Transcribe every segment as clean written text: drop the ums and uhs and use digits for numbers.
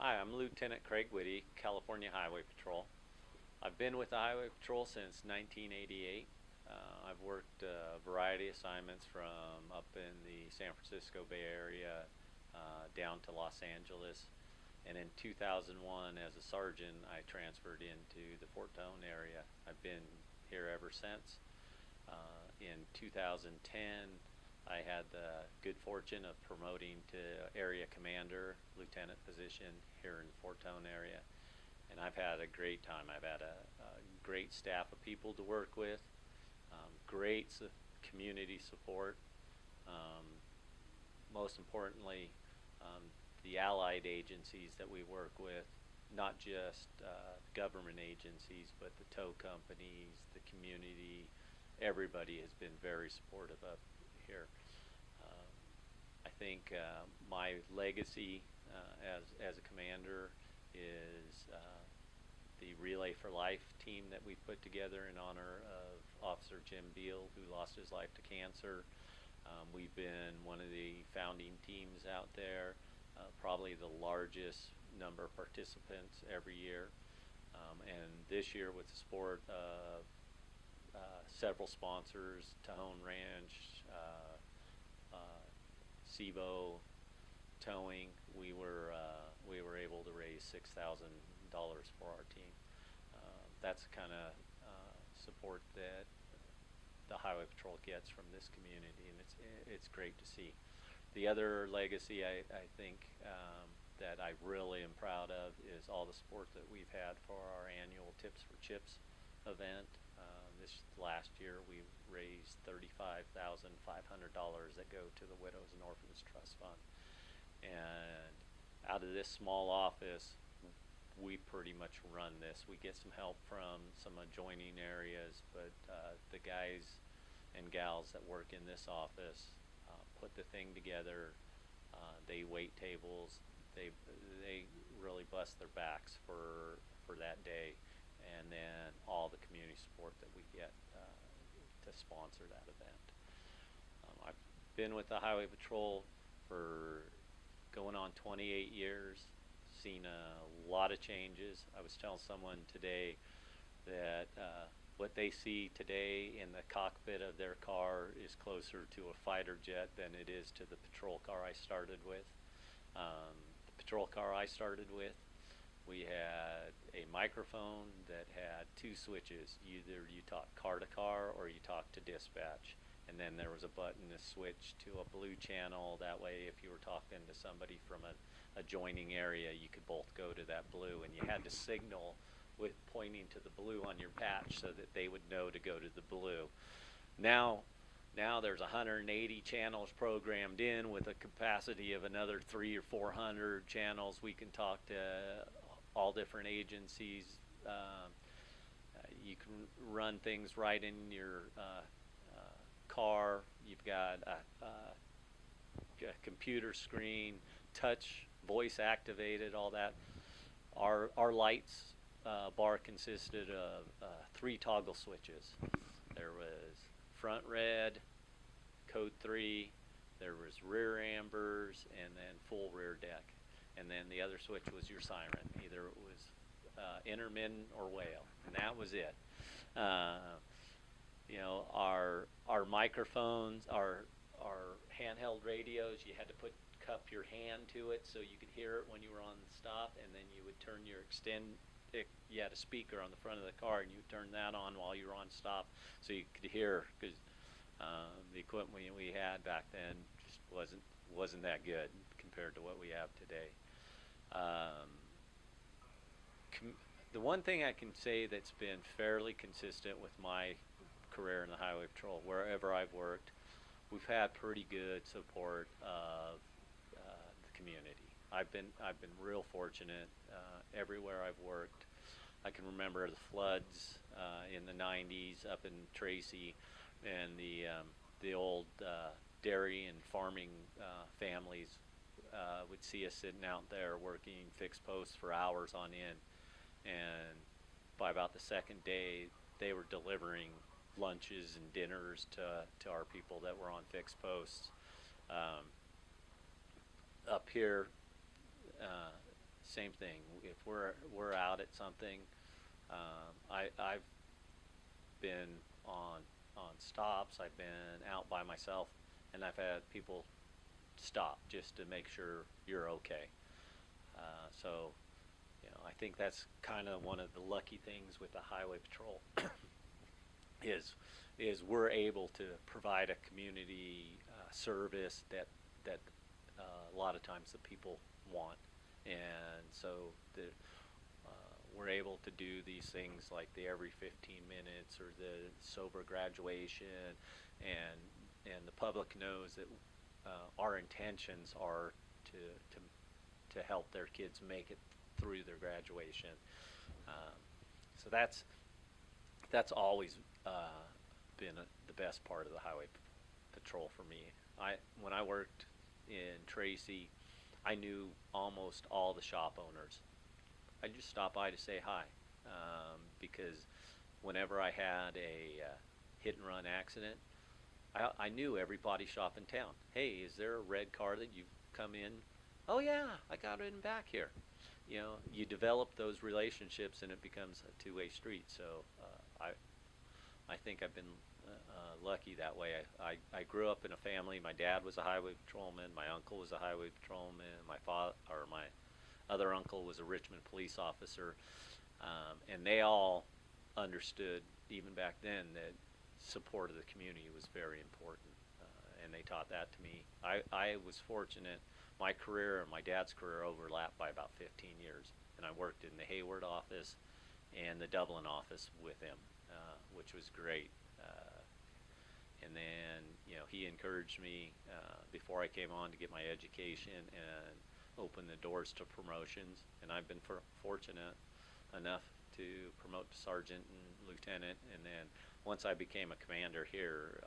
Hi, I'm Lieutenant Craig Whitty, California Highway Patrol. I've been with the Highway Patrol since 1988. I've worked a variety of assignments from up in the San Francisco Bay Area down to Los Angeles. And in 2001, as a sergeant, I transferred into the Fort Tejon area. I've been here ever since. In 2010, I had the good fortune of promoting to area commander, lieutenant position here in the Fort Tejon area. And I've had a great time. I've had a great staff of people to work with, great community support. Most importantly, the allied agencies that we work with, not just government agencies, but the tow companies, the community, everybody has been very supportive of here. I think my legacy as a commander is the Relay for Life team that we put together in honor of Officer Jim Beal, who lost his life to cancer. We've been one of the founding teams out there, probably the largest number of participants every year. And this year, with the support of several sponsors, Tejon Ranch, SIVO, Towing, we were able to raise $6,000 for our team. That's the kind of support that the Highway Patrol gets from this community, and it's great to see. The other legacy I think that I really am proud of is all the support that we've had for our annual Tips for Chips event. This last year we raised $35,500 that go to the Widows and Orphans Trust Fund. And out of this small office, we pretty much run this. We get some help from some adjoining areas, but the guys and gals that work in this office put the thing together. They wait tables. They really bust their backs for that day, and then all the community support that we get to sponsor that event. I've been with the Highway Patrol for going on 28 years, seen a lot of changes. I was telling someone today that what they see today in the cockpit of their car is closer to a fighter jet than it is to the patrol car I started with. The patrol car I started with, we had a microphone that had two switches. Either you talk car to car or you talk to dispatch. And then there was a button to switch to a blue channel. That way, if you were talking to somebody from an adjoining area, you could both go to that blue. And you had to signal with pointing to the blue on your patch so that they would know to go to the blue. Now there's 180 channels programmed in with a capacity of another 300 or 400 channels. We can talk to all different agencies. You can run things right in your car. You've got a computer screen, touch, voice activated, all that. Our lights bar consisted of 3 toggle switches. There was front red, code 3, there was rear ambers, and then full rear deck. And then the other switch was your siren. Either it was intermittent or whale, and that was it. You know, our microphones, our handheld radios, you had to cup your hand to it so you could hear it when you were on stop, and then you would turn your you had a speaker on the front of the car, and you would turn that on while you were on stop so you could hear, because the equipment we had back then just wasn't that good compared to what we have today. The one thing I can say that's been fairly consistent with my career in the Highway Patrol, wherever I've worked, we've had pretty good support of the community. I've been real fortunate everywhere I've worked. I can remember the floods in the 90s up in Tracy, and the old dairy and farming families would see us sitting out there working fixed posts for hours on end, and by about the second day they were delivering lunches and dinners to our people that were on fixed posts. Up here, same thing. If we're out at something, I've been on stops. I've been out by myself, and I've had people stop just to make sure you're okay. So, I think that's kind of one of the lucky things with the highway patrol is we're able to provide a community service that a lot of times the people want, and so we're able to do these things like the every 15 minutes or the sober graduation, and the public knows that our intentions are to to to help their kids make it through their graduation. Um, so that's always been the best part of the highway patrol for me. When I worked in Tracy, I knew almost all the shop owners. I just stopped by to say hi, because whenever I had a hit and run accident, I knew every body shop in town. Hey, is there a red car that you've come in? Oh yeah, I got it in back here. You develop those relationships, and it becomes a two-way street. So I think I've been lucky that way. I grew up in a family. My dad was a highway patrolman. My uncle was a highway patrolman. My other uncle was a Richmond police officer, and they all understood even back then that support of the community was very important, and they taught that to me. I was fortunate. My career and my dad's career overlapped by about 15 years, and I worked in the Hayward office and the Dublin office with him, which was great. And then, he encouraged me before I came on to get my education and open the doors to promotions. And I've been fortunate enough to promote to sergeant and lieutenant. And then once I became a commander here,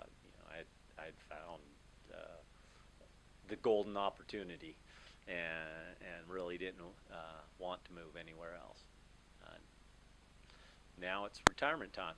I'd found the golden opportunity, and really didn't want to move anywhere else. Now it's retirement time.